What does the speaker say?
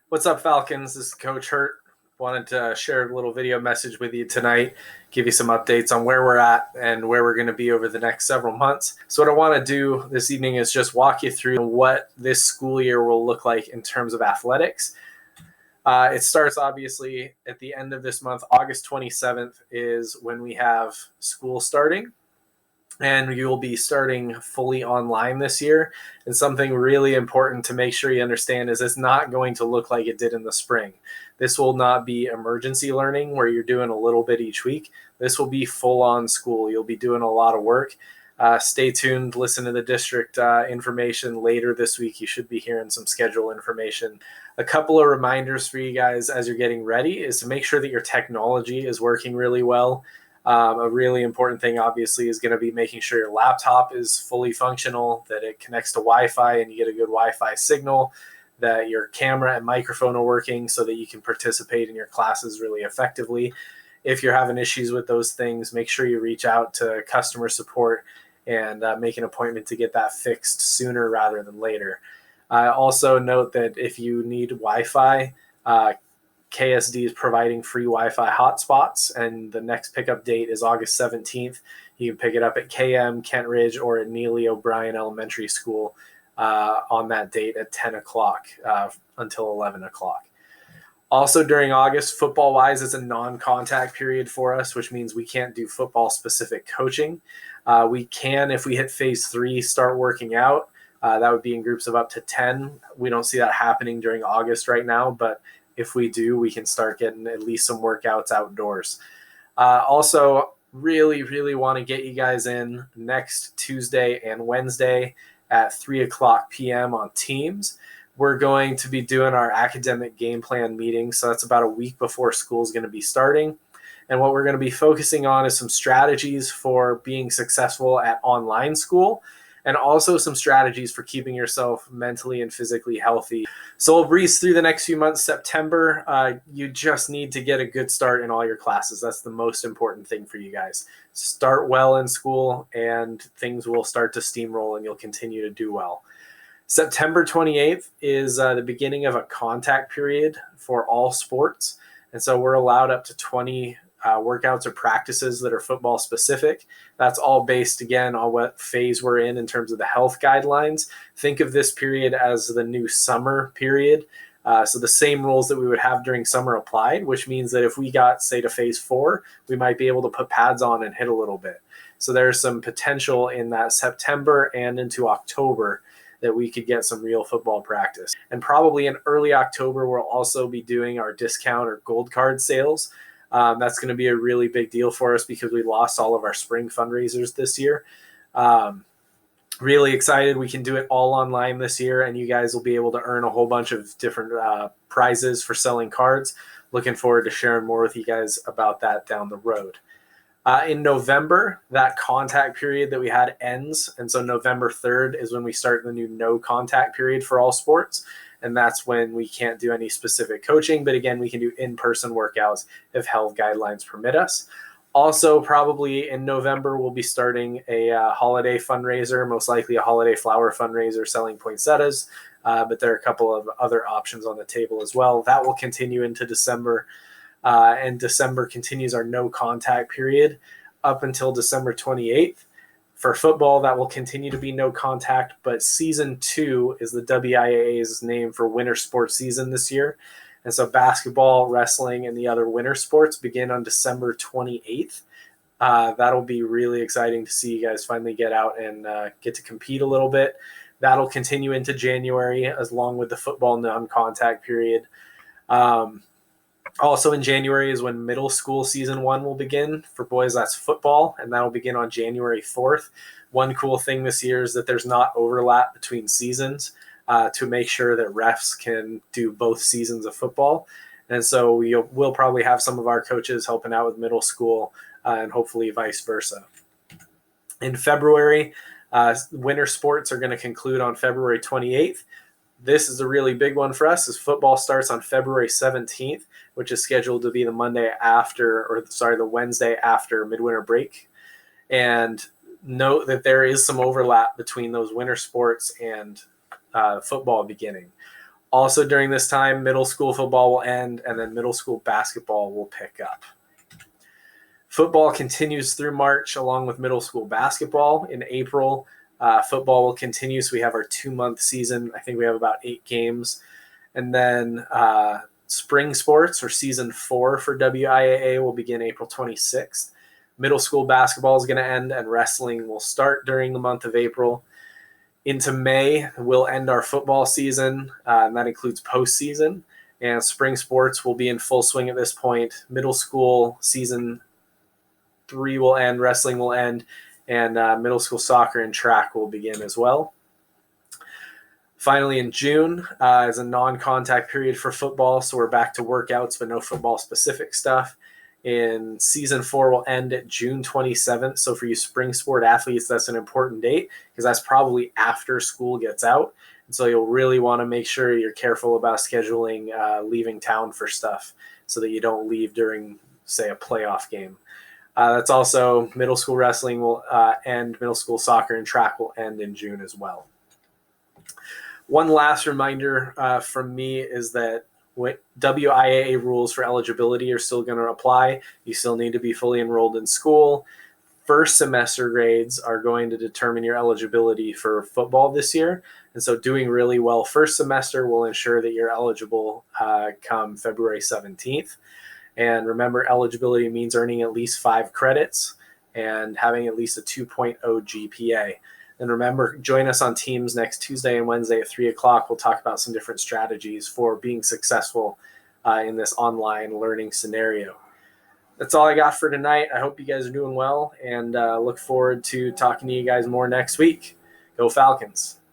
What's up, Falcons? This is Coach Hurt. Wanted to share a little video message with you tonight, give you some updates on where we're at and where we're going to be over the next several months. So what I want to do this evening is just walk you through what this school year will look like in terms of athletics. It starts obviously at the end of this month. August 27th is when we have school starting. And you'll be starting fully online this year. And something really important to make sure you understand is it's not going to look like it did in the spring. This will not be emergency learning where you're doing a little bit each week. This will be full on school. You'll be doing a lot of work. Stay tuned, listen to the district information later this week. You should be hearing some schedule information. A couple of reminders for you guys as you're getting ready is to make sure that your technology is working really well. A really important thing, obviously, is going to be making sure your laptop is fully functional, that it connects to Wi-Fi and you get a good Wi-Fi signal, that your camera and microphone are working so that you can participate in your classes really effectively. If you're having issues with those things, make sure you reach out to customer support and make an appointment to get that fixed sooner rather than later. Also note that if you need Wi-Fi, KSD is providing free Wi-Fi hotspots, and the next pickup date is August 17th. You can pick it up at KM, Kent Ridge, or at Neely O'Brien Elementary School on that date at 10 o'clock until 11 o'clock. Also during August, football-wise, it's a non-contact period for us, which means we can't do football-specific coaching. We can, if we hit phase 3, start working out. That would be in groups of up to 10. We don't see that happening during August right now, but if we do, we can start getting at least some workouts outdoors. Also, really want to get you guys in next Tuesday and Wednesday at 3 o'clock p.m. on Teams. We're going to be doing our academic game plan meeting, so that's about a week before school is going to be starting. And what we're going to be focusing on is some strategies for being successful at online school, and also some strategies for keeping yourself mentally and physically healthy. So we'll breeze through the next few months. September, you just need to get a good start in all your classes. That's the most important thing for you guys. Start well in school, and things will start to steamroll, and you'll continue to do well. September 28th is the beginning of a contact period for all sports. And so we're allowed up to 20 workouts or practices that are football specific. That's all based, again, on what phase we're in terms of the health guidelines. Think of this period as the new summer period. So the same rules that we would have during summer applied, which means that if we got, say, to phase 4, we might be able to put pads on and hit a little bit. So there's some potential in that September and into October that we could get some real football practice. And probably in early October, we'll also be doing our discount or gold card sales. That's going to be a really big deal for us because we lost all of our spring fundraisers this year. Really excited. We can do it all online this year, and you guys will be able to earn a whole bunch of different prizes for selling cards. Looking forward to sharing more with you guys about that down the road. In November, that contact period that we had ends, and so November 3rd is when we start the new no contact period for all sports. And that's when we can't do any specific coaching. But again, we can do in-person workouts if health guidelines permit us. Also, probably in November, we'll be starting a holiday fundraiser, most likely a holiday flower fundraiser selling poinsettias. But there are a couple of other options on the table as well. That will continue into December. And December continues our no contact period up until December 28th. For football, that will continue to be no contact, but season 2 is the WIAA's name for winter sports season this year. And so basketball, wrestling, and the other winter sports begin on December 28th. That'll be really exciting to see you guys finally get out and get to compete a little bit. That'll continue into January, as long with the football non-contact period. Also in January is when middle school season 1 will begin. For boys, that's football, and that'll begin on January 4th. One cool thing this year is that there's not overlap between seasons to make sure that refs can do both seasons of football. And so we'll probably have some of our coaches helping out with middle school and hopefully vice versa. In February, winter sports are going to conclude on February 28th. This is a really big one for us, as football starts on February 17th, which is scheduled to be the Wednesday after midwinter break. And note that there is some overlap between those winter sports and football beginning. Also during this time, middle school football will end, and then middle school basketball will pick up. Football continues through March along with middle school basketball. In April, football will continue, so we have our 2-month season. I think we have about 8 games. And then spring sports, or season 4 for WIAA, will begin April 26th. Middle school basketball is going to end, and wrestling will start during the month of April. Into May, we'll end our football season, and that includes postseason. And spring sports will be in full swing at this point. Middle school season 3 will end, wrestling will end, and middle school soccer and track will begin as well. Finally, in June is a non-contact period for football, so we're back to workouts, but no football-specific stuff. In season 4 will end at June 27th. So for you spring sport athletes, that's an important date because that's probably after school gets out. And so you'll really want to make sure you're careful about scheduling leaving town for stuff so that you don't leave during, say, a playoff game. That's also middle school wrestling will end, middle school soccer and track will end in June as well. One last reminder from me is that WIAA rules for eligibility are still going to apply. You still need to be fully enrolled in school. First semester grades are going to determine your eligibility for football this year. And so doing really well first semester will ensure that you're eligible come February 17th. And remember, eligibility means earning at least 5 credits and having at least a 2.0 GPA. And remember, join us on Teams next Tuesday and Wednesday at 3 o'clock. We'll talk about some different strategies for being successful in this online learning scenario. That's all I got for tonight. I hope you guys are doing well, and look forward to talking to you guys more next week. Go Falcons.